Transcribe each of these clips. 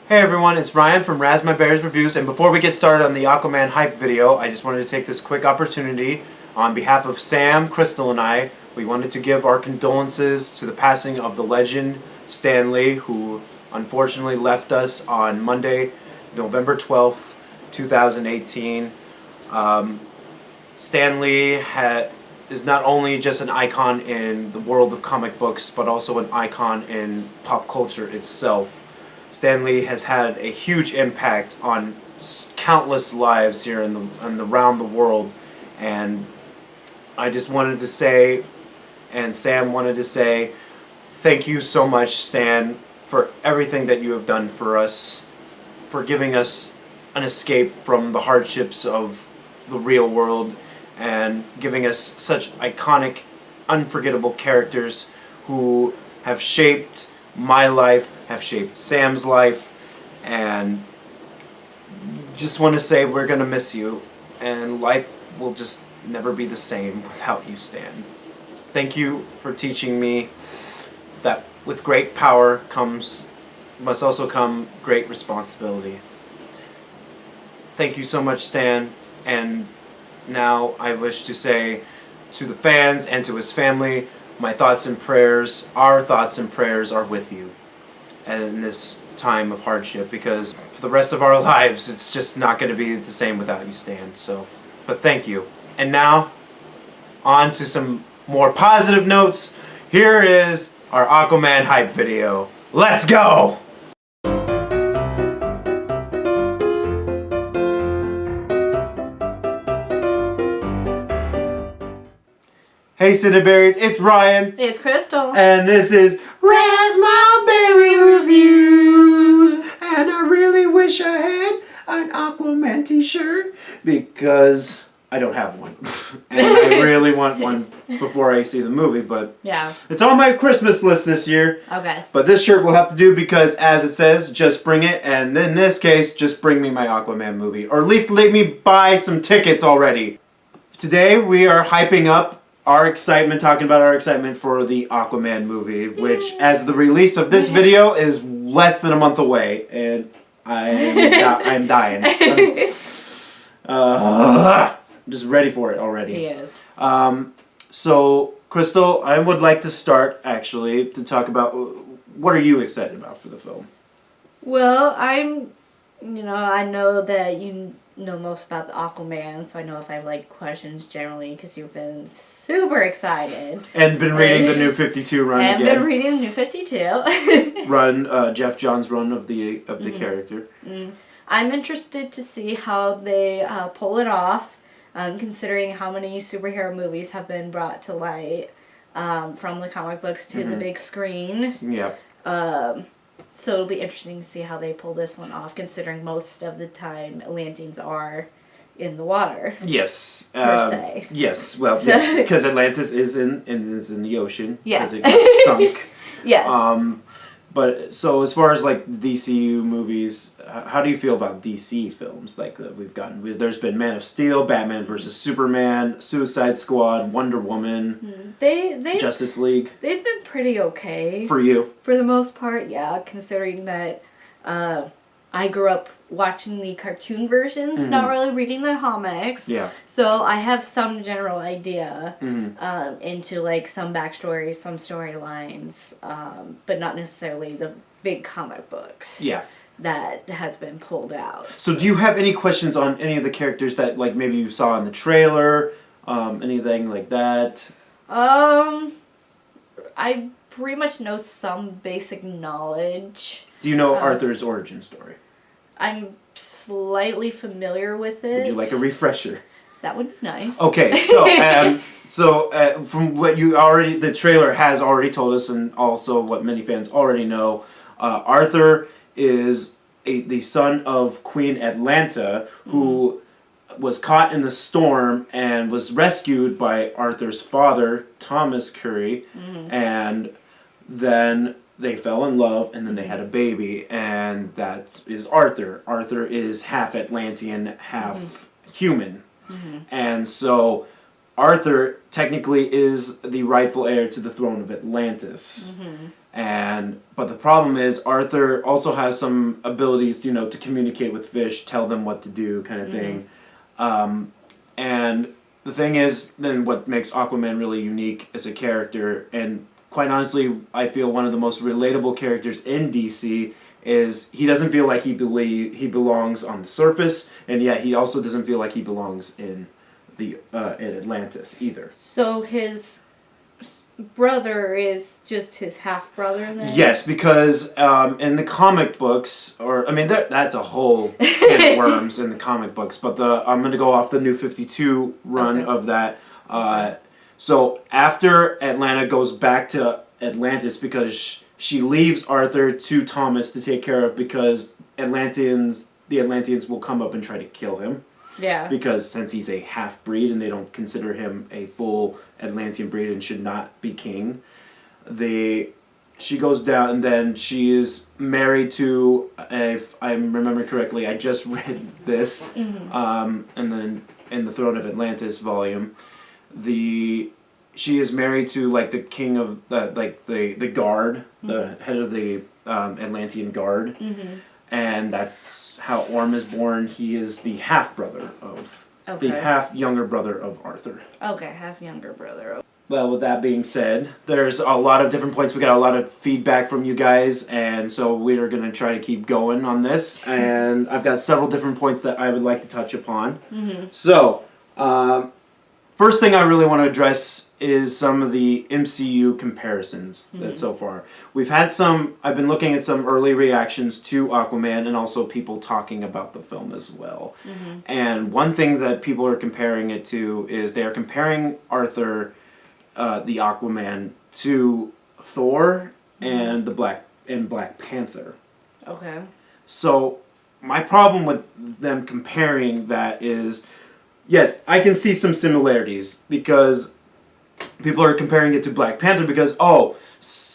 Hey everyone, it's Ryan from Razz Reviews, and before we get started on the Aquaman hype video, I just wanted to take this quick opportunity on behalf of Sam, Crystal, and I. We wanted to give our condolences to the passing of the legend Stan Lee, who unfortunately left us on Monday, November 12th, 2018. Stan Lee is not only just an icon in the world of comic books, but also an icon in pop culture itself. Stan Lee has had a huge impact on countless lives here around the world, and I just wanted to say, and Sam wanted to say, thank you so much, Stan, for everything that you have done for us, for giving us an escape from the hardships of the real world, and giving us such iconic, unforgettable characters who have shaped my life, have shaped Sam's life, and just want to say we're going to miss you, and life will just never be the same without you, Stan. Thank you for teaching me that with great power must also come great responsibility. Thank you so much, Stan, and now I wish to say to the fans and to his family, my thoughts and prayers, our thoughts and prayers are with you in this time of hardship, because for the rest of our lives it's just not going to be the same without you, Stan. But thank you. And now, on to some more positive notes. Here is our Aquaman hype video. Let's go! Hey Cinnaberries, it's Ryan. It's Crystal. And this is Razzberry Reviews. And I really wish I had an Aquaman t-shirt because I don't have one. And I really want one before I see the movie, but yeah, it's on my Christmas list this year. Okay. But this shirt will have to do because, as it says, just bring it. And in this case, just bring me my Aquaman movie. Or at least let me buy some tickets already. Today we are hyping up talking about our excitement for the Aquaman movie, which, as the release of this video, is less than a month away, and I'm dying. I'm just ready for it already. He is. So, Crystal, I would like to start, actually, to talk about what are you excited about for the film? Well, I know that you know most about the Aquaman, so I know if I have questions generally, because you've been super excited. And been reading the New 52 run again. And been reading the New 52. run, Jeff Johns' run of the character. I'm interested to see how they pull it off, considering how many superhero movies have been brought to light from the comic books to the big screen. Yeah. So it'll be interesting to see how they pull this one off, considering most of the time Atlanteans are in the water. Yes. Per se. Yes. Well, yes, because Atlantis is in the ocean. Yeah. Because it got stunk. Yes. But so as far as the DCU movies, how do you feel about DC films that we've gotten? There's been Man of Steel, Batman vs Superman, Suicide Squad, Wonder Woman, they Justice League. They've been pretty okay. For you? For the most part, yeah. Considering that I grew up watching the cartoon versions, not really reading the comics. Yeah. So I have some general idea into some backstories, some storylines, but not necessarily the big comic books. Yeah. That has been pulled out. So do you have any questions on any of the characters that maybe you saw in the trailer, anything like that? I pretty much know some basic knowledge. Do you know Arthur's origin story? I'm slightly familiar with it. Would you like a refresher? That would be nice. Okay, so from what the trailer has already told us, and also what many fans already know, Arthur is the son of Queen Atlanta, who was caught in the storm and was rescued by Arthur's father, Thomas Curry, and then they fell in love, and then they had a baby, and that is Arthur. Arthur is half Atlantean, half human. And so Arthur technically is the rightful heir to the throne of Atlantis. But the problem is Arthur also has some abilities, to communicate with fish, tell them what to do, kind of thing. And the thing is, then what makes Aquaman really unique as a character, and quite honestly, I feel one of the most relatable characters in DC, is he doesn't feel like he belongs on the surface, and yet he also doesn't feel like he belongs in Atlantis either. So his brother is just his half brother then? Yes, because in the comic books, that's a whole can of worms in the comic books. But I'm going to go off the New 52 run of that. So after Atlanta goes back to Atlantis, because she leaves Arthur to Thomas to take care of, because the Atlanteans will come up and try to kill him. Yeah. Because since he's a half-breed and they don't consider him a full Atlantean breed and should not be king, she goes down, and then she is married to, if I remember correctly, I just read this, and then in the Throne of Atlantis volume, she is married to the king of the guard, the head of the Atlantean guard. And that's how Orm is born. He is the half-brother of... the half-younger brother of Arthur. Okay, half-younger brother. Well, with that being said, there's a lot of different points. We got a lot of feedback from you guys, and so we are going to try to keep going on this. And I've got several different points that I would like to touch upon. So, first thing I really want to address is some of the MCU comparisons that so far. I've been looking at some early reactions to Aquaman, and also people talking about the film as well. And one thing that people are comparing it to is they are comparing Arthur, the Aquaman, to Thor and Black Panther. Okay. So my problem with them comparing that is, yes, I can see some similarities, because people are comparing it to Black Panther because,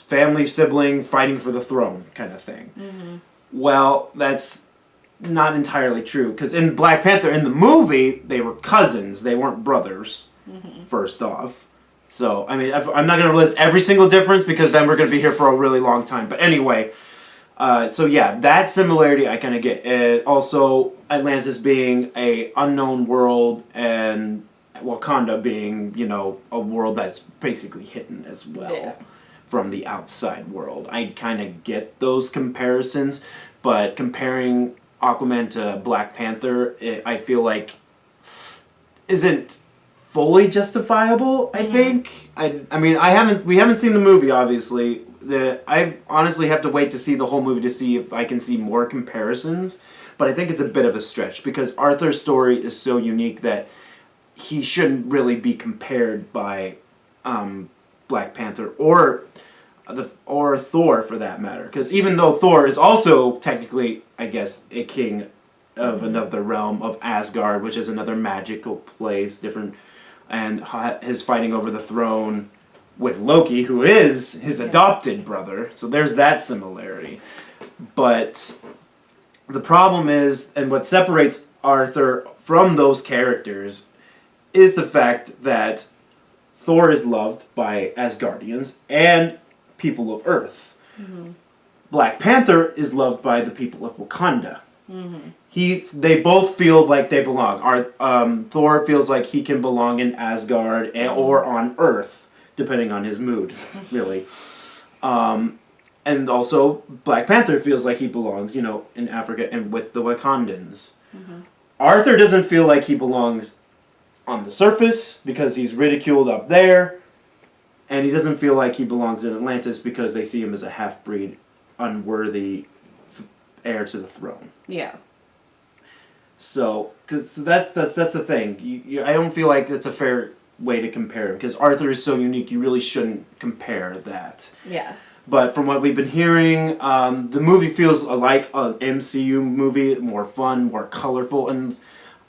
family sibling fighting for the throne kind of thing. Well, that's not entirely true, because in Black Panther, in the movie, they were cousins. They weren't brothers, first off. So, I'm not going to list every single difference, because then we're going to be here for a really long time. But anyway, that similarity I kind of get. Also, Atlantis being a unknown world, and Wakanda being, a world that's basically hidden as well from the outside world. I kind of get those comparisons, but comparing Aquaman to Black Panther, I feel like isn't fully justifiable, I think. We haven't seen the movie, obviously. I honestly have to wait to see the whole movie to see if I can see more comparisons, but I think it's a bit of a stretch, because Arthur's story is so unique that he shouldn't really be compared by Black Panther or Thor, for that matter. Because even though Thor is also technically, I guess, a king of another realm of Asgard, which is another magical place, different, and his fighting over the throne with Loki, who is his adopted brother. So there's that similarity. But the problem is, and what separates Arthur from those characters, is the fact that Thor is loved by Asgardians and people of Earth. Black Panther is loved by the people of Wakanda. They both feel like they belong. Thor feels like he can belong in Asgard or on Earth, depending on his mood, really. And also, Black Panther feels like he belongs, in Africa and with the Wakandans. Arthur doesn't feel like he belongs on the surface, because he's ridiculed up there, and he doesn't feel like he belongs in Atlantis because they see him as a half-breed, unworthy heir to the throne. Yeah. So that's the thing. I don't feel like that's a fair way to compare him, because Arthur is so unique. You really shouldn't compare that. Yeah. But from what we've been hearing, the movie feels like an MCU movie, more fun, more colorful, and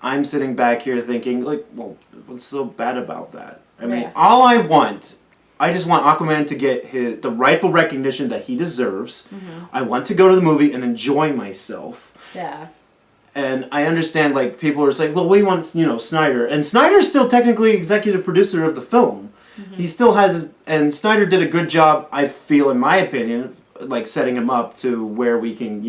I'm sitting back here thinking, what's so bad about that? I just want Aquaman to get the rightful recognition that he deserves. I want to go to the movie and enjoy myself. Yeah. And I understand, like, people are saying, well, we want, Snyder. And Snyder's still technically executive producer of the film. He still has, and Snyder did a good job, I feel, in my opinion, like, setting him up to where we can,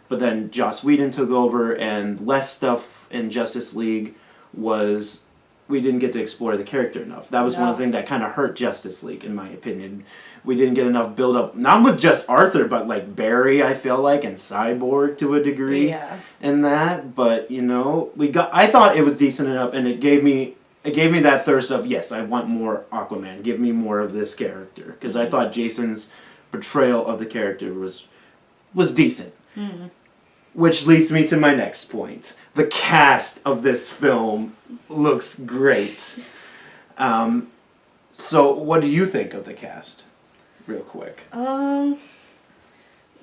but then Joss Whedon took over, and less stuff in Justice League was, we didn't get to explore the character enough. That was one of the things that kind of hurt Justice League, in my opinion. We didn't get enough build-up, not with just Arthur, but, like, Barry, I feel like, and Cyborg to a degree in that. But, I thought it was decent enough, and it gave me that thirst of, yes, I want more Aquaman. Give me more of this character. Because I thought Jason's portrayal of the character was decent. Which leads me to my next point. The cast of this film looks great. So what do you think of the cast? Real quick.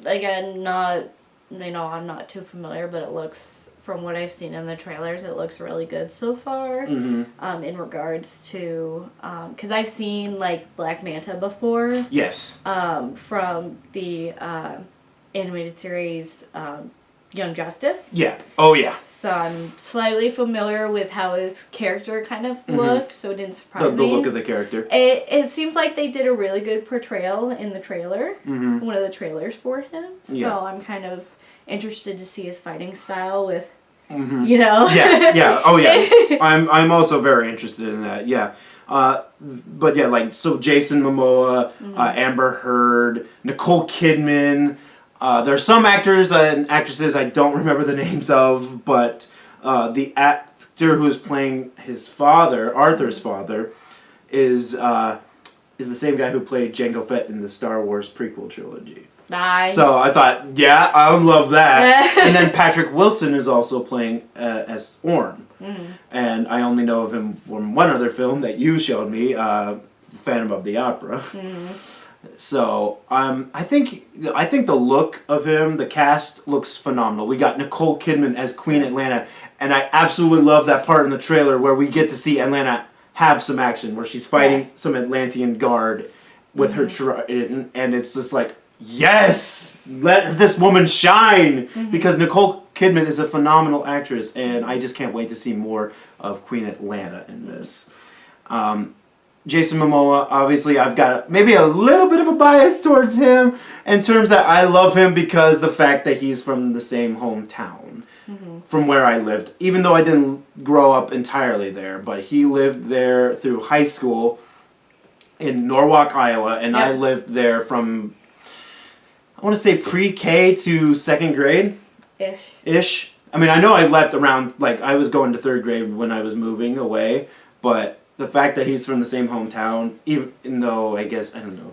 Again, I'm not too familiar, but it looks, from what I've seen in the trailers, it looks really good so far. In regards to, because I've seen, like, Black Manta before. Yes. From the animated series Young Justice. Yeah. Oh, yeah. So I'm slightly familiar with how his character kind of looked, so it didn't surprise me. The look of the character. It seems like they did a really good portrayal in the trailer, one of the trailers for him. So I'm kind of interested to see his fighting style with, Yeah. Oh, yeah. I'm also very interested in that. Yeah. But yeah, like, so Jason Momoa, Amber Heard, Nicole Kidman. There are some actors and actresses I don't remember the names of, but the actor who's playing his father, Arthur's father, is the same guy who played Jango Fett in the Star Wars prequel trilogy. Nice. So I thought, yeah, I would love that. And then Patrick Wilson is also playing as Orm. And I only know of him from one other film that you showed me, Phantom of the Opera. So I think the look of him, the cast looks phenomenal. We got Nicole Kidman as Queen Atlanta, and I absolutely love that part in the trailer where we get to see Atlanta have some action, where she's fighting some Atlantean guard with her trident, and it's just like, yes, let this woman shine, because Nicole Kidman is a phenomenal actress, and I just can't wait to see more of Queen Atlanta in this. Jason Momoa, obviously I've got maybe a little bit of a bias towards him in terms that I love him because the fact that he's from the same hometown from where I lived. Even though I didn't grow up entirely there, but he lived there through high school in Norwalk, Iowa, and I lived there from, I want to say pre-K to second grade. Ish. I mean, I know I left around, like, I was going to third grade when I was moving away, but the fact that he's from the same hometown, even though I guess, I don't know.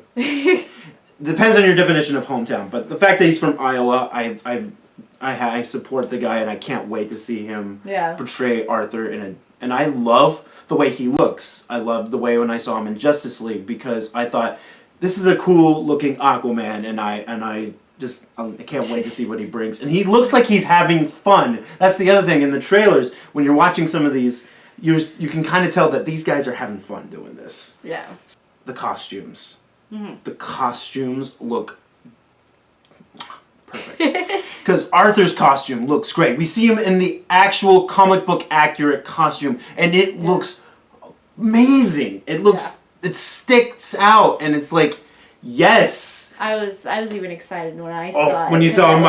Depends on your definition of hometown, but the fact that he's from Iowa, I support the guy, and I can't wait to see him portray Arthur and I love the way he looks. I love the way when I saw him in Justice League, because I thought, this is a cool looking Aquaman, and I can't wait to see what he brings. And he looks like he's having fun. That's the other thing in the trailers, when you're watching some of these, you can kind of tell that these guys are having fun doing this. Yeah. The costumes. The costumes look perfect. Because Arthur's costume looks great. We see him in the actual comic book accurate costume, and it looks amazing. It looks, it sticks out, and it's like, yes. I was even excited when I saw it. When you saw him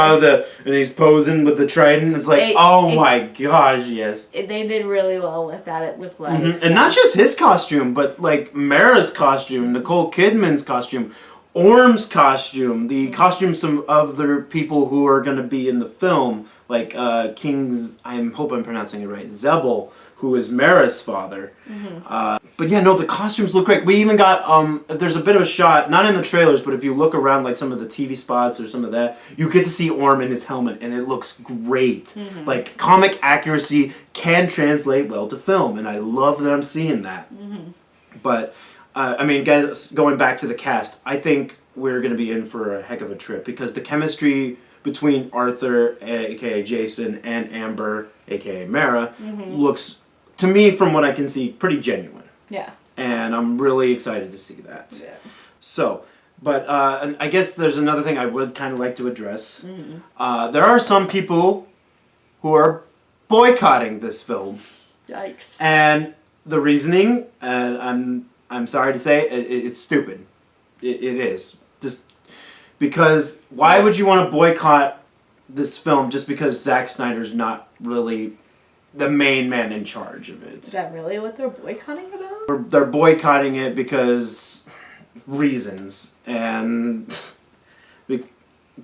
and he's posing with the trident, it's like, my gosh, yes. They did really well with that. It looked like. And not just his costume, but like Mara's costume, Nicole Kidman's costume, Orm's costume, the costumes of the people who are going to be in the film, like King's, I hope I'm pronouncing it right, Zebul, who is Mara's father. But yeah, no, the costumes look great. We even got, there's a bit of a shot, not in the trailers, but if you look around like some of the TV spots or some of that, you get to see Orm in his helmet, and it looks great. Like, comic accuracy can translate well to film, and I love that I'm seeing that. But, I mean, guys, going back to the cast, I think we're going to be in for a heck of a trip, because the chemistry between Arthur, a.k.a. Jason, and Amber, a.k.a. Mara, looks, to me, from what I can see, pretty genuine. Yeah. And I'm really excited to see that. Yeah. So, but and I guess there's another thing I would kind of like to address. There are some people who are boycotting this film. Yikes. And the reasoning, I'm sorry to say, it's stupid. It is. Just because, why would you want to boycott this film just because Zack Snyder's not really the main man in charge of it? Is that really what they're boycotting about? They're boycotting it because reasons. And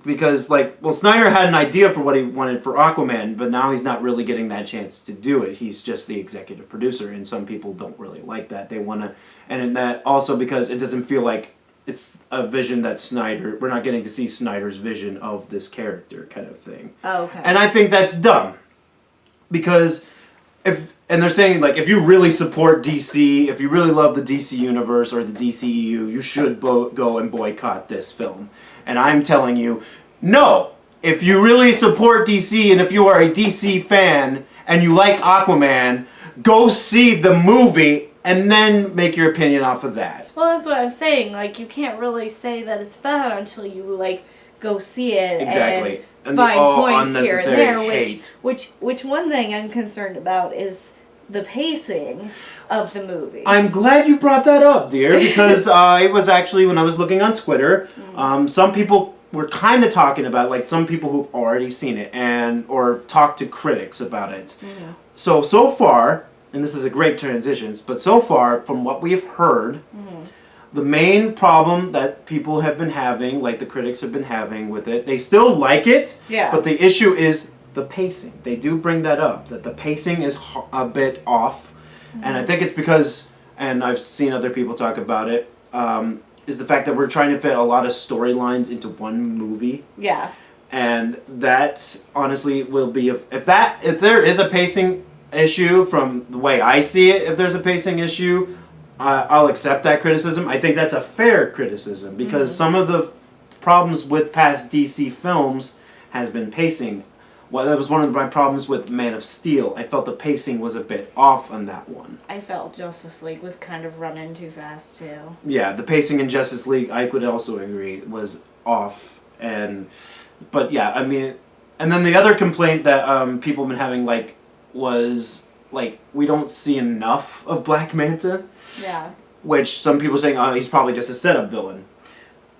because, like, well, Snyder had an idea for what he wanted for Aquaman, but now he's not really getting that chance to do it. He's just the executive producer, and some people don't really like that. They want to, and that also because it doesn't feel like it's a vision that we're not getting to see Snyder's vision of this character kind of thing. Oh, okay. And I think that's dumb. Because and they're saying, like, if you really support DC, if you really love the DC universe or the DCEU, you should go and boycott this film. And I'm telling you, no. If you really support DC and if you are a DC fan and you like Aquaman, go see the movie and then make your opinion off of that. Well, that's what I'm saying. Like, you can't really say that it's bad until you, like, go see it. Exactly. And find points here and there. Hate. Which one thing I'm concerned about is the pacing of the movie. I'm glad you brought that up, dear, because it was actually, when I was looking on Twitter, some people were kind of talking about, like, some people who've already seen it or talked to critics about it. Mm-hmm. So far, and this is a great transition, but so far, from what we've heard, the main problem that people have been having, like the critics have been having with it, they still like it, but the issue is the pacing. They do bring that up, that the pacing is a bit off, and I think it's because, and I've seen other people talk about it, is the fact that we're trying to fit a lot of storylines into one movie. Yeah. And that, honestly, will be, if there is a pacing issue from the way I see it, if there's a pacing issue, I'll accept that criticism. I think that's a fair criticism because some of the problems with past DC films has been pacing. Well, that was one of my problems with Man of Steel. I felt the pacing was a bit off on that one. I felt Justice League was kind of running too fast too. Yeah, the pacing in Justice League, I could also agree, was off. But yeah, I mean, and then the other complaint that people have been having, like, was, like, we don't see enough of Black Manta. Yeah. Which some people are saying, oh, he's probably just a setup villain.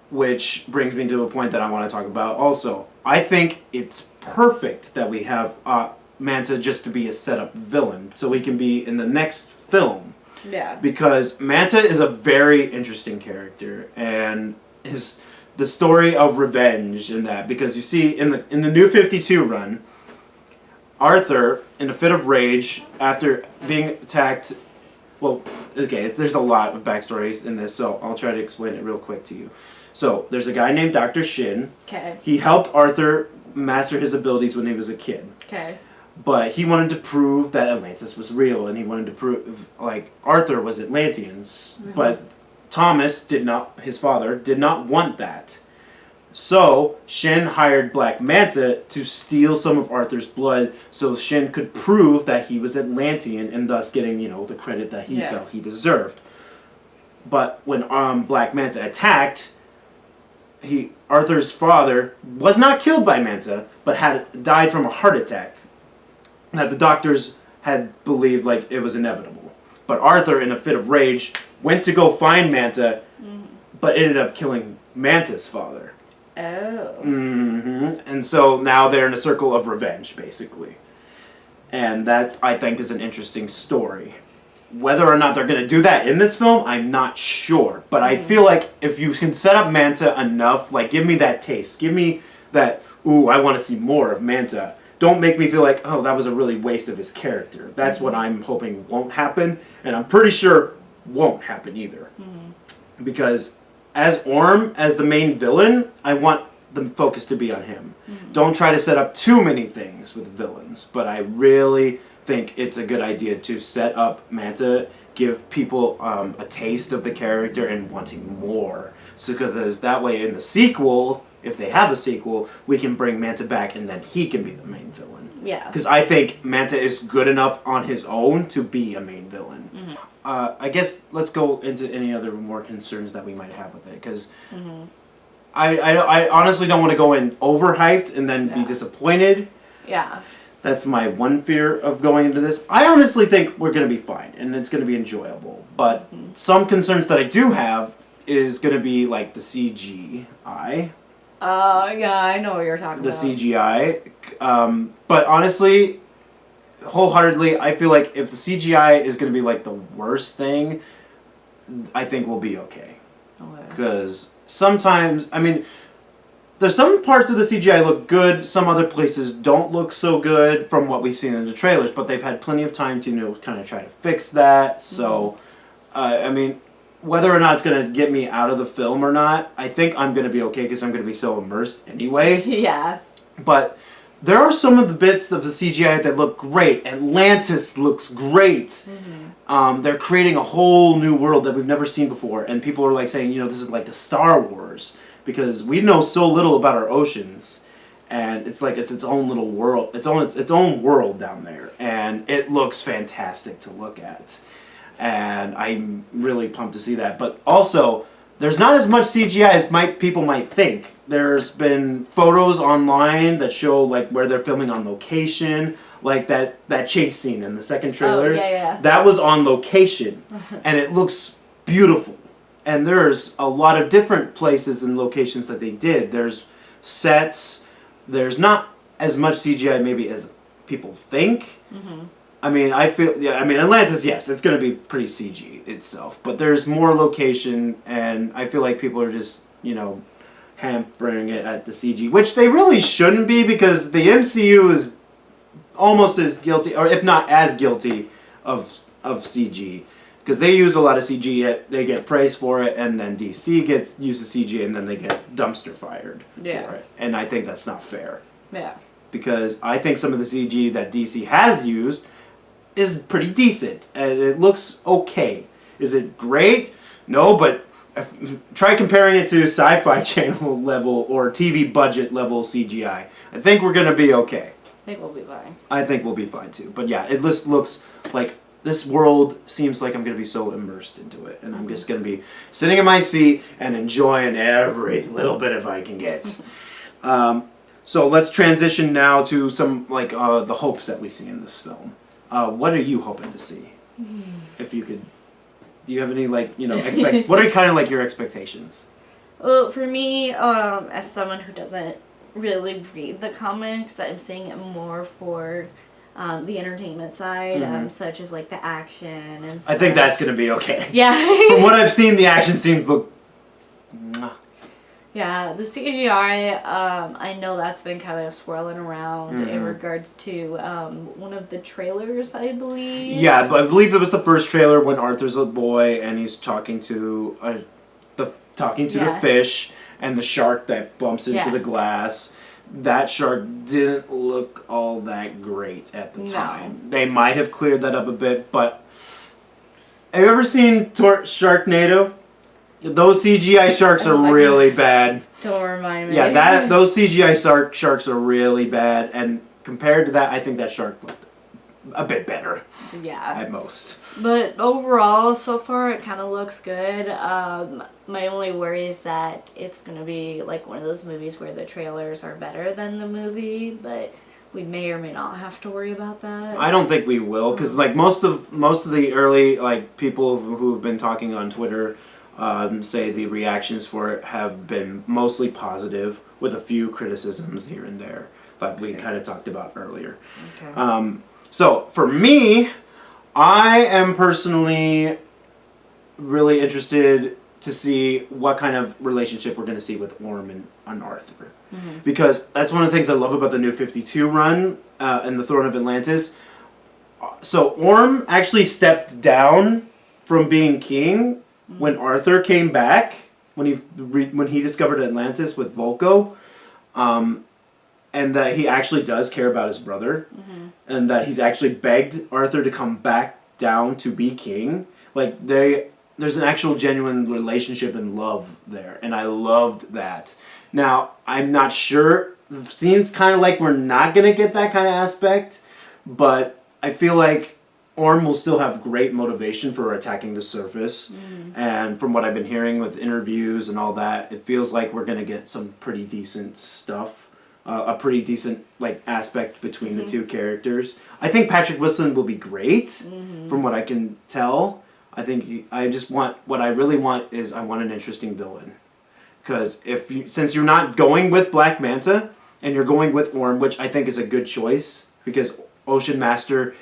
Which brings me to a point that I want to talk about also. I think it's perfect that we have Manta just to be a setup villain, so he can be in the next film. Yeah. Because Manta is a very interesting character, and the story of revenge in that, because you see in the New 52 run, Arthur, in a fit of rage, after being attacked, well, okay, there's a lot of backstories in this, so I'll try to explain it real quick to you. So, there's a guy named Dr. Shin. Okay. He helped Arthur master his abilities when he was a kid. Okay. But he wanted to prove that Atlantis was real, and he wanted to prove, like, Arthur was Atlanteans. Mm-hmm. But Thomas his father, did not want that. So, Shin hired Black Manta to steal some of Arthur's blood so Shin could prove that he was Atlantean and thus getting, the credit that he felt he deserved. But when Black Manta attacked, Arthur's father was not killed by Manta, but had died from a heart attack that the doctors had believed, like, it was inevitable. But Arthur, in a fit of rage, went to go find Manta, but ended up killing Manta's father. Oh. And so now they're in a circle of revenge, basically. And that, I think, is an interesting story. Whether or not they're going to do that in this film, I'm not sure. But I feel like if you can set up Manta enough, like, give me that taste. Give me that, ooh, I want to see more of Manta. Don't make me feel like, oh, that was a really waste of his character. That's what I'm hoping won't happen. And I'm pretty sure won't happen either. Because as Orm, as the main villain, I want the focus to be on him. Don't try to set up too many things with villains. But I really think it's a good idea to set up Manta, give people a taste of the character and wanting more. So because that way in the sequel, if they have a sequel, we can bring Manta back and then he can be the main villain. Yeah. Because I think Manta is good enough on his own to be a main villain. I guess let's go into any other more concerns that we might have with it. Because I honestly don't want to go in overhyped and then be disappointed. Yeah. That's my one fear of going into this. I honestly think we're going to be fine, and it's going to be enjoyable. But some concerns that I do have is going to be like the CGI. Yeah, I know what you're talking The about. CGI. But honestly, wholeheartedly, I feel like if the CGI is going to be like the worst thing, I think we'll be okay. Because sometimes, I mean, there's some parts of the CGI look good, some other places don't look so good from what we've seen in the trailers, but they've had plenty of time to, kind of try to fix that. So, I mean, whether or not it's going to get me out of the film or not, I think I'm going to be okay because I'm going to be so immersed anyway. Yeah. But there are some of the bits of the CGI that look great. Atlantis looks great. They're creating a whole new world that we've never seen before, and people are like saying, this is like the Star Wars, because we know so little about our oceans, and it's like it's its own little world, its own world down there, and it looks fantastic to look at, and I'm really pumped to see that. But also, there's not as much CGI as people might think. There's been photos online that show like where they're filming on location. Like that chase scene in the second trailer. Oh, yeah. That was on location. And it looks beautiful. And there's a lot of different places and locations that they did. There's sets. There's not as much CGI maybe as people think. I mean, Atlantis, yes, it's going to be pretty CG itself. But there's more location, and I feel like people are just, hampering it at the CG. Which they really shouldn't be, because the MCU is almost as guilty, or if not as guilty, of CG. Because they use a lot of CG, yet they get praised for it, and then DC uses CG, and then they get dumpster fired for it. And I think that's not fair. Yeah. Because I think some of the CG that DC has used is pretty decent, and it looks okay. Is it great? No, but try comparing it to Sci-Fi Channel level or TV budget level CGI. I think we're going to be okay. I think we'll be fine. I think we'll be fine too. But yeah, it just looks like this world seems like I'm going to be so immersed into it. And I'm just going to be sitting in my seat and enjoying every little bit if I can get. So let's transition now to some like the hopes that we see in this film. What are you hoping to see? If you could, do you have any like, what are kind of like your expectations? Well, for me, as someone who doesn't really read the comics, I'm seeing it more for the entertainment side, such as like the action and stuff. I think that's going to be okay. Yeah. From what I've seen, the action scenes look... Yeah, the CGI, I know that's been kind of swirling around in regards to one of the trailers, I believe. Yeah, but I believe it was the first trailer when Arthur's a boy and he's talking to the fish and the shark that bumps into the glass. That shark didn't look all that great at the time. They might have cleared that up a bit, but have you ever seen Sharknado? Those CGI sharks are really bad. Don't remind me. Yeah, those CGI sharks are really bad, and compared to that, I think that shark looked a bit better. Yeah. At most. But overall, so far, it kind of looks good. My only worry is that it's going to be like one of those movies where the trailers are better than the movie, but we may or may not have to worry about that. I don't think we will, because like most of the early like people who've been talking on Twitter say the reactions for it have been mostly positive, with a few criticisms here and there, like we kind of talked about earlier. Okay. So for me, I am personally really interested to see what kind of relationship we're going to see with Orm and Arthur. Because that's one of the things I love about the New 52 run and the Throne of Atlantis. So Orm actually stepped down from being king when Arthur came back, when he discovered Atlantis with Volko, and that he actually does care about his brother, and that he's actually begged Arthur to come back down to be king. Like there's an actual genuine relationship and love there, and I loved that. Now, I'm not sure, it seems kind of like we're not going to get that kind of aspect, but I feel like Orm will still have great motivation for attacking the surface, and from what I've been hearing with interviews and all that, it feels like we're going to get some pretty decent stuff a pretty decent like aspect between the two characters. I think Patrick Wilson will be great, from what I can tell. I think what I really want is I want an interesting villain, because since you're not going with Black Manta and you're going with Orm, which I think is a good choice, because Ocean Master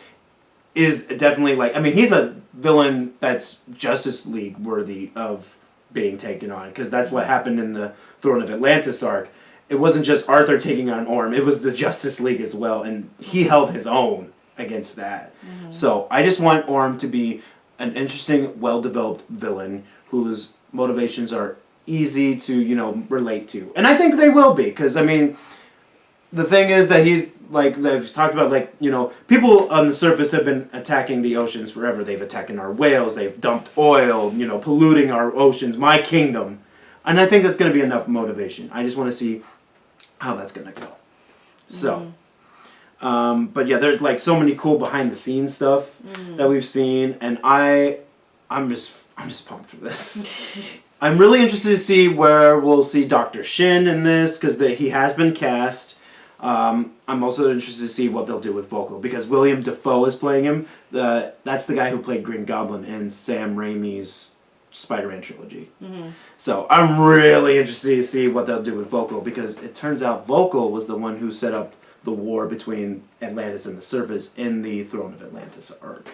is definitely like, I mean, he's a villain that's Justice League worthy of being taken on, because that's what happened in the Throne of Atlantis arc. It wasn't just Arthur taking on Orm, it was the Justice League as well, and he held his own against that. So I just want Orm to be an interesting, well-developed villain whose motivations are easy to, relate to. And I think they will be, because, I mean, the thing is that he's, like, they've talked about, like, people on the surface have been attacking the oceans forever. They've attacked our whales, they've dumped oil, polluting our oceans, my kingdom. And I think that's going to be enough motivation. I just want to see how that's going to go. So, but yeah, there's, like, so many cool behind-the-scenes stuff that we've seen, and I'm just pumped for this. I'm really interested to see where we'll see Dr. Shin in this, because he has been cast. I'm also interested to see what they'll do with Volko, because William Dafoe is playing him. That's the guy who played Green Goblin in Sam Raimi's Spider-Man trilogy. So I'm really interested to see what they'll do with Volko, because it turns out Volko was the one who set up the war between Atlantis and the surface in the Throne of Atlantis arc.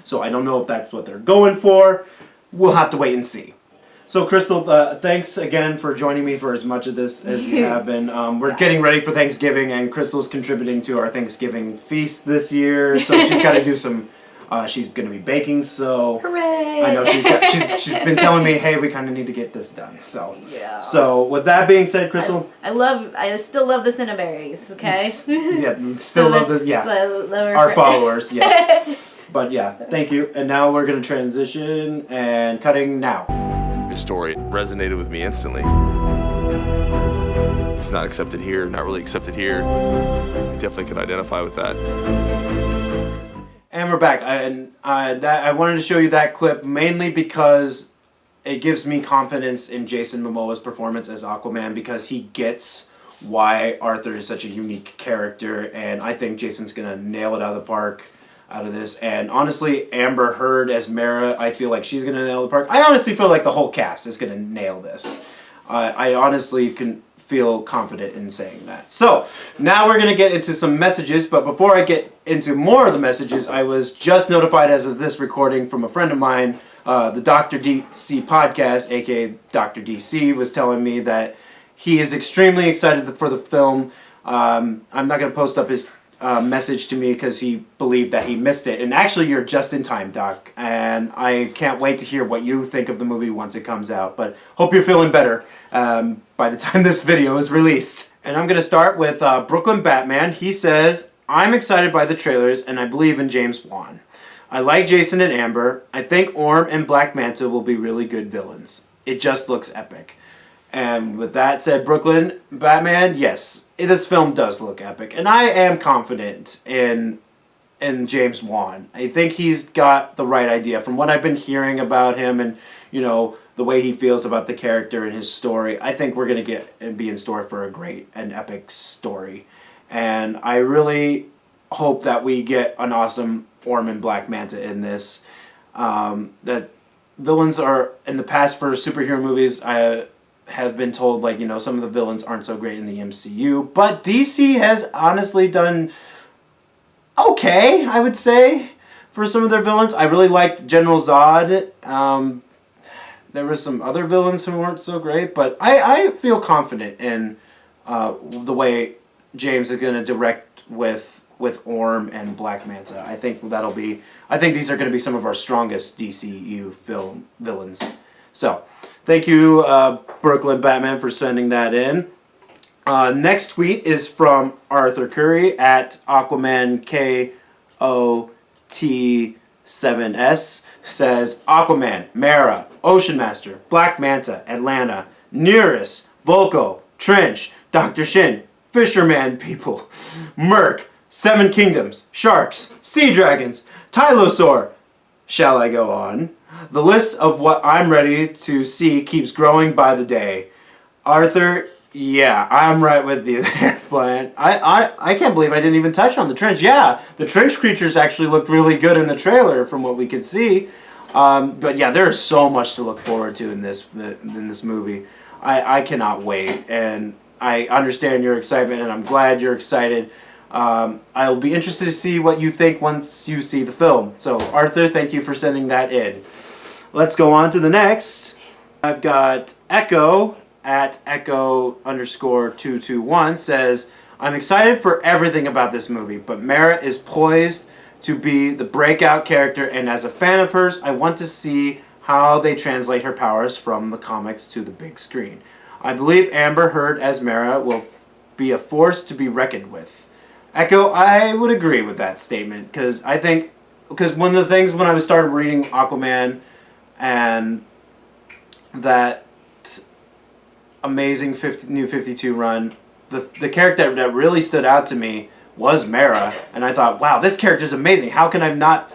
So I don't know if that's what they're going for. We'll have to wait and see. So, Crystal, thanks again for joining me for as much of this as you have been. We're getting ready for Thanksgiving, and Crystal's contributing to our Thanksgiving feast this year. So she's got to do some. She's going to be baking. So hooray! I know she's been telling me, hey, we kind of need to get this done. So yeah. So with that being said, Crystal, I still love the Cinnaberries. Okay. Yeah, still love this. Yeah, our followers. Yeah. But yeah, thank you. And now we're going to transition and cutting now. His story resonated with me instantly. He's not accepted here, not really accepted here. I definitely could identify with that. And we're back. And I wanted to show you that clip mainly because it gives me confidence in Jason Momoa's performance as Aquaman, because he gets why Arthur is such a unique character, and I think Jason's going to nail it out of the park. Out of this. And honestly, Amber Heard as Mara, I feel like she's going to nail the park. I honestly feel like the whole cast is going to nail this. I honestly can feel confident in saying that. So, now we're going to get into some messages, but before I get into more of the messages, I was just notified as of this recording from a friend of mine, the Dr. DC podcast, aka Dr. DC, was telling me that he is extremely excited for the film. I'm not going to post up his message to me because he believed that he missed it. And actually, you're just in time, Doc. And I can't wait to hear what you think of the movie once it comes out. But hope you're feeling better by the time this video is released. And I'm going to start with Brooklyn Batman. He says, I'm excited by the trailers and I believe in James Wan. I like Jason and Amber. I think Orm and Black Manta will be really good villains. It just looks epic. And with that said, Brooklyn Batman, yes, this film does look epic. And I am confident in James Wan. I think he's got the right idea. From what I've been hearing about him and, the way he feels about the character and his story, I think we're going to get and be in store for a great and epic story. And I really hope that we get an awesome Orm and Black Manta in this. That villains are, in the past for superhero movies, I have been told, some of the villains aren't so great in the MCU, but DC has honestly done okay, I would say, for some of their villains. I really liked General Zod. There were some other villains who weren't so great, but I feel confident in the way James is going to direct with Orm and Black Manta. I think these are going to be some of our strongest DCU film villains. So, thank you, Brooklyn Batman, for sending that in. Next tweet is from Arthur Curry at Aquaman KOT7S. Says, Aquaman, Mara, Ocean Master, Black Manta, Atlanta, Nereus, Volko, Trench, Dr. Shin, Fisherman People, Merc, Seven Kingdoms, Sharks, Sea Dragons, Tylosaur. Shall I go on? The list of what I'm ready to see keeps growing by the day. Arthur, Yeah, I'm right with you there, but I can't believe I didn't even touch on the trench. Yeah, the trench creatures actually looked really good in the trailer from what we could see. But yeah, there is so much to look forward to in this movie. I cannot wait, and I understand your excitement, and I'm glad you're excited. I'll be interested to see what you think once you see the film. So, Arthur, thank you for sending that in. Let's go on to the next. I've got Echo at Echo_221 says, I'm excited for everything about this movie, but Mara is poised to be the breakout character, and as a fan of hers, I want to see how they translate her powers from the comics to the big screen. I believe Amber Heard as Mara will be a force to be reckoned with. Echo, I would agree with that statement, because one of the things when I started reading Aquaman and that amazing New 52 run, the character that really stood out to me was Mara, and I thought, wow, this character's amazing. How can I not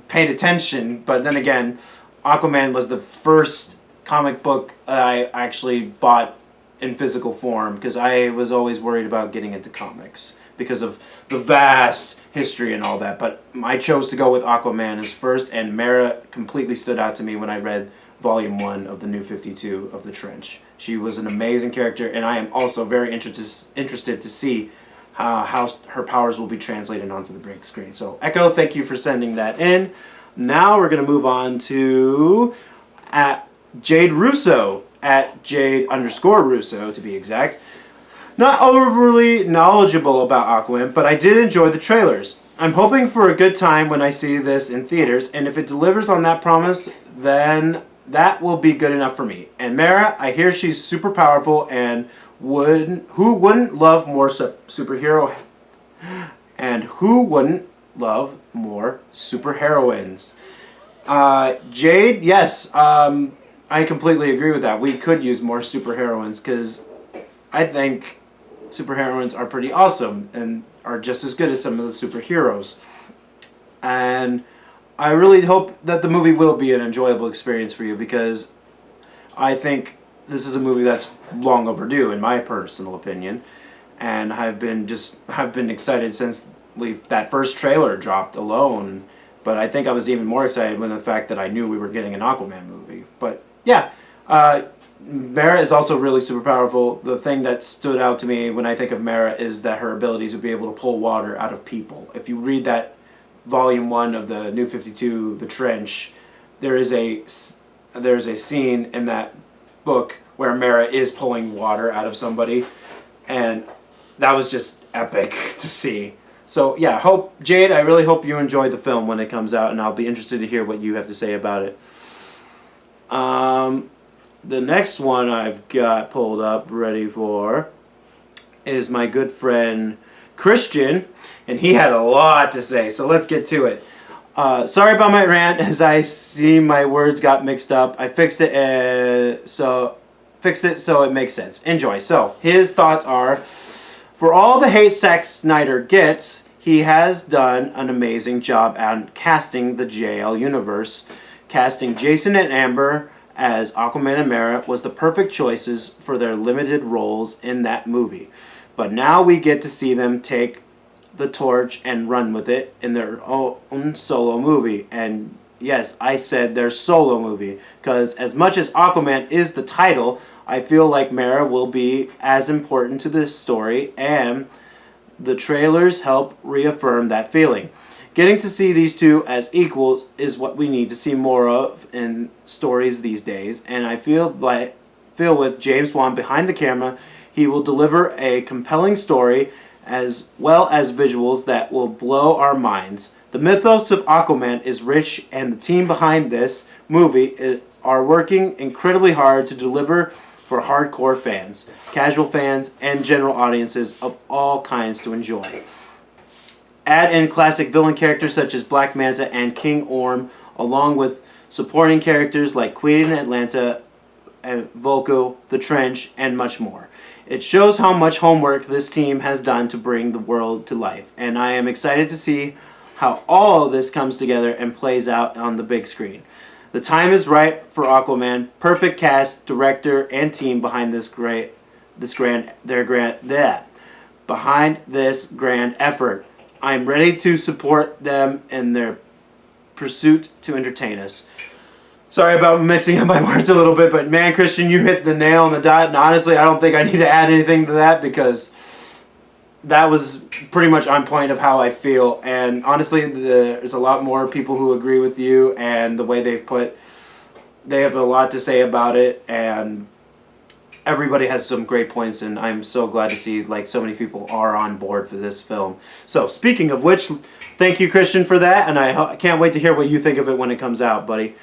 paid attention? But then again, Aquaman was the first comic book I actually bought in physical form, because I was always worried about getting into comics because of the vast history and all that. But I chose to go with Aquaman as first, and Mara completely stood out to me when I read Volume 1 of the New 52 of the Trench. She was an amazing character, and I am also very interested to see how her powers will be translated onto the big screen. So, Echo, thank you for sending that in. Now we're going to move on to at Jade Russo, at Jade_Russo to be exact. Not overly knowledgeable about Aquaman, but I did enjoy the trailers. I'm hoping for a good time when I see this in theaters, and if it delivers on that promise, then that will be good enough for me. And Mara, I hear she's super powerful, and who wouldn't love more superhero? And who wouldn't love more superheroines? Jade, yes, I completely agree with that. We could use more superheroines, because I think superheroines are pretty awesome and are just as good as some of the superheroes. And I really hope that the movie will be an enjoyable experience for you, because I think this is a movie that's long overdue, in my personal opinion. And I've been excited since that first trailer dropped alone. But I think I was even more excited when the fact that I knew we were getting an Aquaman movie. But yeah, Mara is also really super powerful. The thing that stood out to me when I think of Mara is that her ability to be able to pull water out of people. If you read that Volume 1 of the New 52, The Trench, there is a scene in that book where Mara is pulling water out of somebody, and that was just epic to see. So yeah, Jade, I really hope you enjoy the film when it comes out, and I'll be interested to hear what you have to say about it. The next one I've got pulled up ready for is my good friend Christian, and he had a lot to say, so let's get to it. Sorry about my rant, as I see my words got mixed up. I fixed it so it makes sense. Enjoy. So his thoughts are: for all the hate Zack Snyder gets, he has done an amazing job at casting the JL universe. Casting Jason and Amber as Aquaman and Mara was the perfect choices for their limited roles in that movie. But now we get to see them take the torch and run with it in their own solo movie. And yes, I said their solo movie, because as much as Aquaman is the title, I feel like Mara will be as important to this story, and the trailers help reaffirm that feeling. Getting to see these two as equals is what we need to see more of in stories these days, and I feel with James Wan behind the camera, he will deliver a compelling story as well as visuals that will blow our minds. The mythos of Aquaman is rich, and the team behind this movie are working incredibly hard to deliver for hardcore fans, casual fans, and general audiences of all kinds to enjoy. Add in classic villain characters such as Black Manta and King Orm, along with supporting characters like Queen Atlanta, and Volko, The Trench, and much more. It shows how much homework this team has done to bring the world to life, and I am excited to see how all of this comes together and plays out on the big screen. The time is right for Aquaman. Perfect cast, director, and team behind this great behind this grand effort. I'm ready to support them in their pursuit to entertain us. Sorry about mixing up my words a little bit, but man, Christian, you hit the nail on the dot. And honestly, I don't think I need to add anything to that because that was pretty much on point of how I feel. And honestly, there's a lot more people who agree with you and the way they have a lot to say about it, and everybody has some great points, and I'm so glad to see like so many people are on board for this film. So speaking of which, thank you, Christian, for that, and I can't wait to hear what you think of it when it comes out, buddy.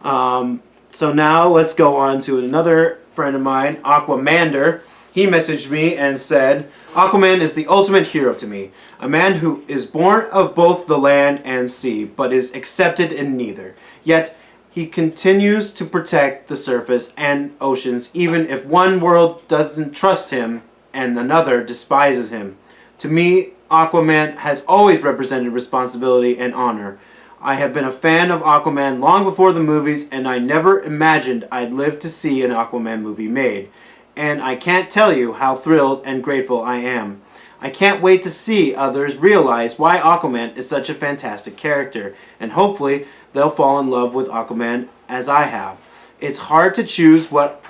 So now let's go on to another friend of mine, Aquamander. He messaged me and said, Aquaman is the ultimate hero to me. A man who is born of both the land and sea, but is accepted in neither. Yet, he continues to protect the surface and oceans, even if one world doesn't trust him and another despises him. To me, Aquaman has always represented responsibility and honor. I have been a fan of Aquaman long before the movies, and I never imagined I'd live to see an Aquaman movie made. And I can't tell you how thrilled and grateful I am. I can't wait to see others realize why Aquaman is such a fantastic character, and hopefully they'll fall in love with Aquaman as I have. It's hard to choose what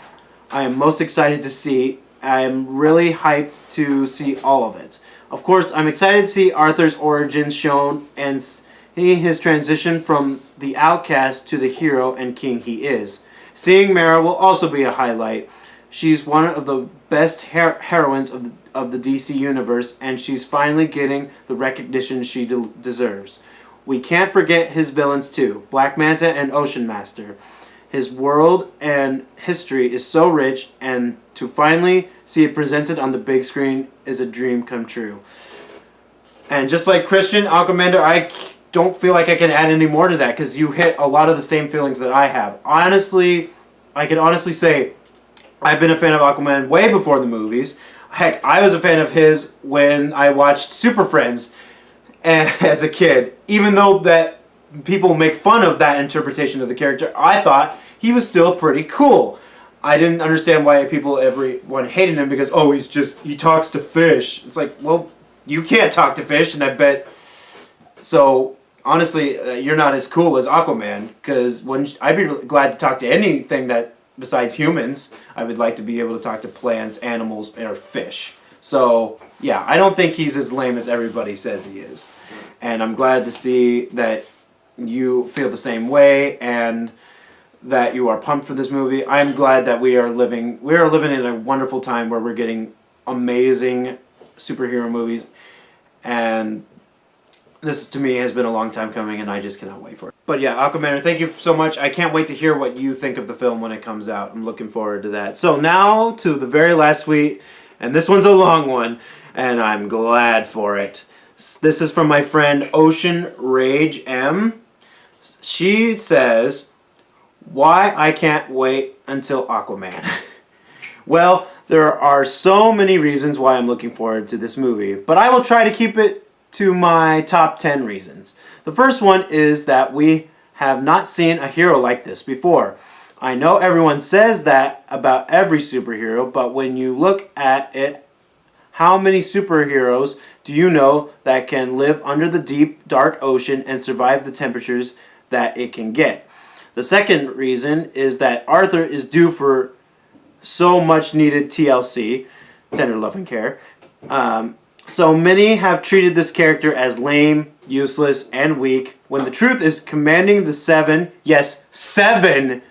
I am most excited to see. I am really hyped to see all of it. Of course, I'm excited to see Arthur's origins shown and see his transition from the outcast to the hero and king he is. Seeing Mara will also be a highlight. She's one of the best heroines of the DC universe, and she's finally getting the recognition she deserves. We can't forget his villains too, Black Manta and Ocean Master. His world and history is so rich, and to finally see it presented on the big screen is a dream come true. And just like Christian, Aquamander, I don't feel like I can add any more to that because you hit a lot of the same feelings that I have. Honestly, I can honestly say I've been a fan of Aquaman way before the movies. Heck, I was a fan of his when I watched Super Friends as a kid. Even though that people make fun of that interpretation of the character, I thought he was still pretty cool. I didn't understand why everyone hated him because, oh, he talks to fish. It's like, well, you can't talk to fish, and I bet. So honestly, you're not as cool as Aquaman, because I'd be glad to talk to anything that besides humans. I would like to be able to talk to plants, animals, or fish. So yeah, I don't think he's as lame as everybody says he is, and I'm glad to see that you feel the same way and that you are pumped for this movie. I'm glad that we are living in a wonderful time where we're getting amazing superhero movies, and this to me has been a long time coming, and I just cannot wait for it. But yeah, Aquaman, thank you so much. I can't wait to hear what you think of the film when it comes out. I'm looking forward to that. So now to the very last tweet, and this one's a long one, and I'm glad for it. This is from my friend Ocean Rage M. She says, why I can't wait until Aquaman. Well, there are so many reasons why I'm looking forward to this movie, but I will try to keep it to my top 10 reasons. The first one is that we have not seen a hero like this before. I know everyone says that about every superhero, but when you look at it, how many superheroes do you know that can live under the deep, dark ocean and survive the temperatures that it can get? The second reason is that Arthur is due for so much needed TLC, tender love and care. So many have treated this character as lame, useless, and weak, when the truth is commanding the seven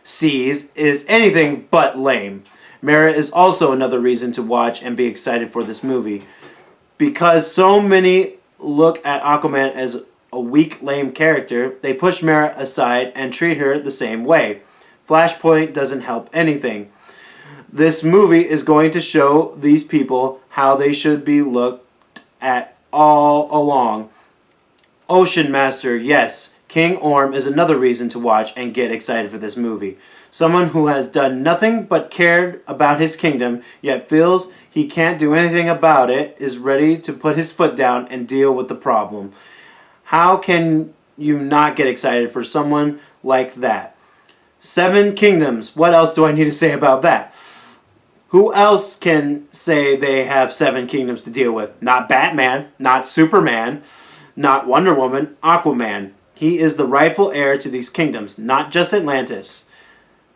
seas is anything but lame. Mara is also another reason to watch and be excited for this movie. Because so many look at Aquaman as a weak, lame character, they push Mara aside and treat her the same way. Flashpoint doesn't help anything. This movie is going to show these people how they should be looked at all along. Ocean Master, yes. King Orm is another reason to watch and get excited for this movie. Someone who has done nothing but cared about his kingdom, yet feels he can't do anything about it, is ready to put his foot down and deal with the problem. How can you not get excited for someone like that? 7 kingdoms. What else do I need to say about that? Who else can say they have 7 kingdoms to deal with? Not Batman, not Superman, not Wonder Woman, Aquaman. He is the rightful heir to these kingdoms, not just Atlantis.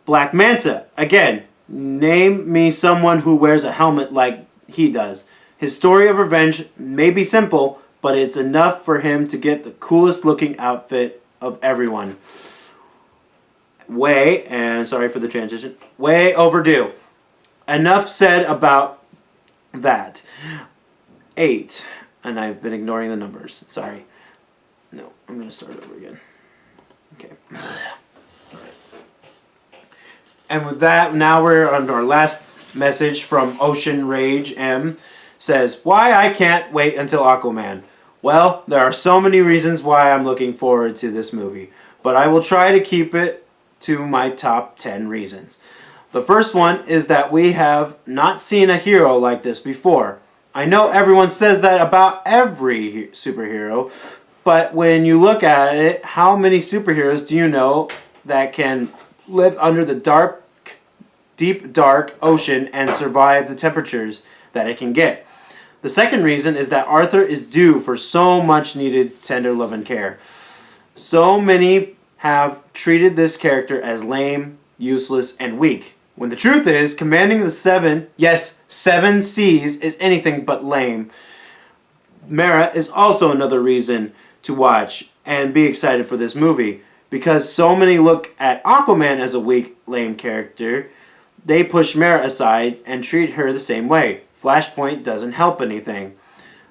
Black Manta, again, name me someone who wears a helmet like he does. His story of revenge may be simple, but it's enough for him to get the coolest looking outfit of everyone. Sorry for the transition, way overdue. Enough said about that. 8, and I've been ignoring the numbers, sorry. No, I'm going to start over again. Okay. And with that, now we're on our last message from Ocean Rage M. Says, why I can't wait until Aquaman. Well, there are so many reasons why I'm looking forward to this movie, but I will try to keep it to my top 10 reasons. The first one is that we have not seen a hero like this before. I know everyone says that about every superhero, but when you look at it, how many superheroes do you know that can live under the deep dark ocean and survive the temperatures that it can get? The second reason is that Arthur is due for so much needed tender love and care. So many have treated this character as lame, useless, and weak, when the truth is, commanding the 7 seas is anything but lame. Mara is also another reason to watch and be excited for this movie, because so many look at Aquaman as a weak, lame character. They push Mara aside and treat her the same way. Flashpoint doesn't help anything.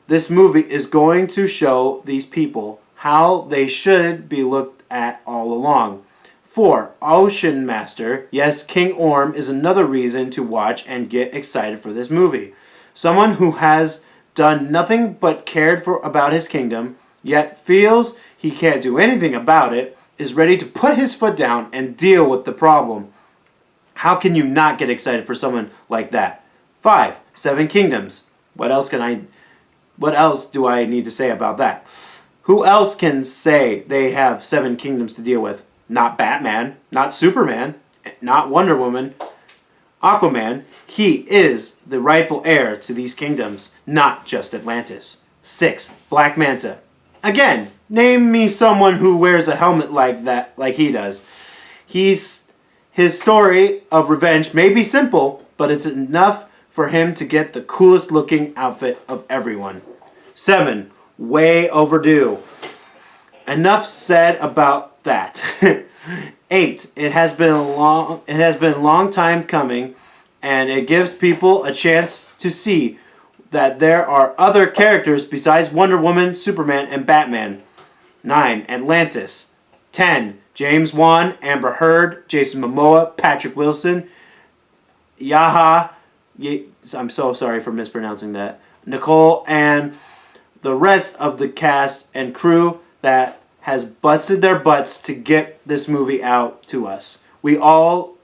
This movie is going to show these people how they should be looked at all along. 4. Ocean Master. Yes, King Orm is another reason to watch and get excited for this movie. Someone who has done nothing but cared about his kingdom, yet feels he can't do anything about it, is ready to put his foot down and deal with the problem. How can you not get excited for someone like that? 5. 7 Kingdoms. What else do I need to say about that? Who else can say they have 7 kingdoms to deal with? Not Batman, not Superman, not Wonder Woman, Aquaman. He is the rightful heir to these kingdoms, not just Atlantis. 6. Black Manta. Again, name me someone who wears a helmet like he does. His story of revenge may be simple, but it's enough for him to get the coolest looking outfit of everyone. 7. Way overdue. Enough said about that. 8. It has been a long time coming, and it gives people a chance to see that there are other characters besides Wonder Woman, Superman, and Batman. 9. Atlantis. 10. James Wan, Amber Heard, Jason Momoa, Patrick Wilson, I'm so sorry for mispronouncing that, Nicole, and the rest of the cast and crew that has busted their butts to get this movie out to us. We owe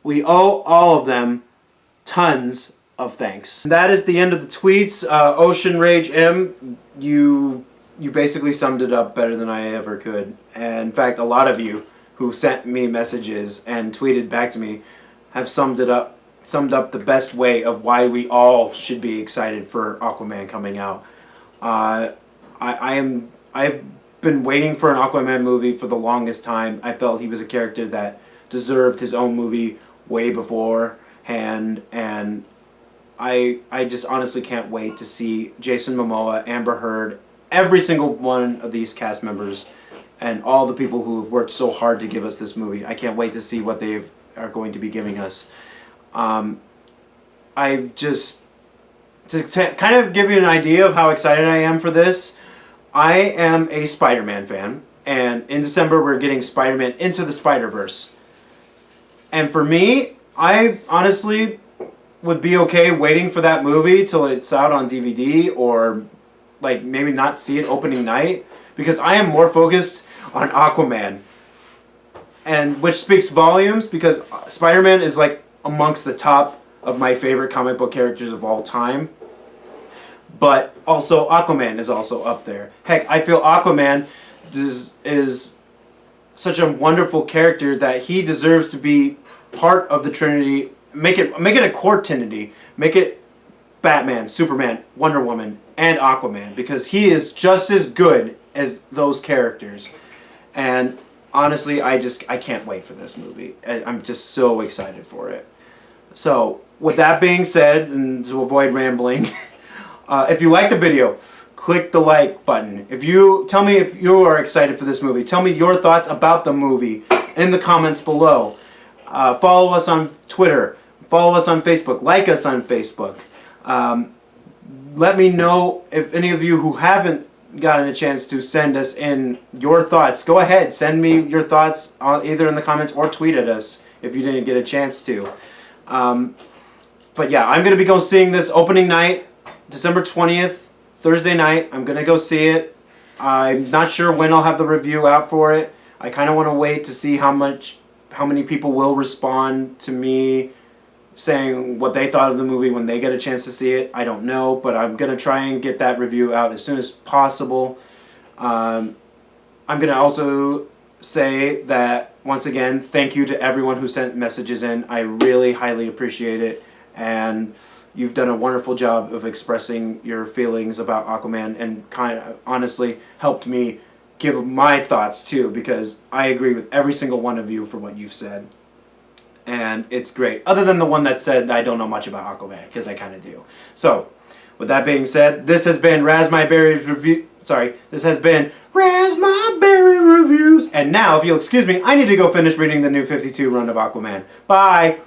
all of them tons of thanks. That is the end of the tweets. Ocean Rage M, you basically summed it up better than I ever could. And in fact, a lot of you who sent me messages and tweeted back to me have summed up the best way of why we all should be excited for Aquaman coming out. I've been waiting for an Aquaman movie for the longest time. I felt he was a character that deserved his own movie way beforehand, and I just honestly can't wait to see Jason Momoa, Amber Heard, every single one of these cast members, and all the people who have worked so hard to give us this movie. I can't wait to see what they are going to be giving us. I've just, to kind of give you an idea of how excited I am for this, I am a Spider-Man fan, and in December we're getting Spider-Man Into the Spider-Verse. And for me, I honestly would be okay waiting for that movie till it's out on DVD, or like maybe not see it opening night, because I am more focused on Aquaman, and which speaks volumes, because Spider-Man is like amongst the top of my favorite comic book characters of all time. But also Aquaman is also up there. Heck, I feel Aquaman is such a wonderful character that he deserves to be part of the Trinity make it a core trinity. Make it Batman, Superman, Wonder Woman, and Aquaman, because he is just as good as those characters. And honestly, I can't wait for this movie. I'm just so excited for it. So, with that being said, and to avoid rambling, if you like the video, click the like button. Tell me if you are excited for this movie. Tell me your thoughts about the movie in the comments below. Follow us on Twitter. Follow us on Facebook. Like us on Facebook. Let me know if any of you who haven't gotten a chance to send us in your thoughts. Go ahead, send me your thoughts either in the comments or tweet at us if you didn't get a chance to. But yeah, I'm going to be seeing this opening night, December 20th, Thursday night. I'm going to go see it. I'm not sure when I'll have the review out for it. I kind of want to wait to see how many people will respond to me saying what they thought of the movie when they get a chance to see it. I don't know, but I'm going to try and get that review out as soon as possible. I'm going to also say that, once again, thank you to everyone who sent messages in. I really highly appreciate it, and you've done a wonderful job of expressing your feelings about Aquaman, and kind of honestly helped me give my thoughts too, because I agree with every single one of you for what you've said. And it's great. Other than the one that said I don't know much about Aquaman, because I kind of do. So, with that being said, this has been Razz My Berry's review. Sorry, this has been Razz My Berry Reviews. And now, if you'll excuse me, I need to go finish reading the new 52 run of Aquaman. Bye!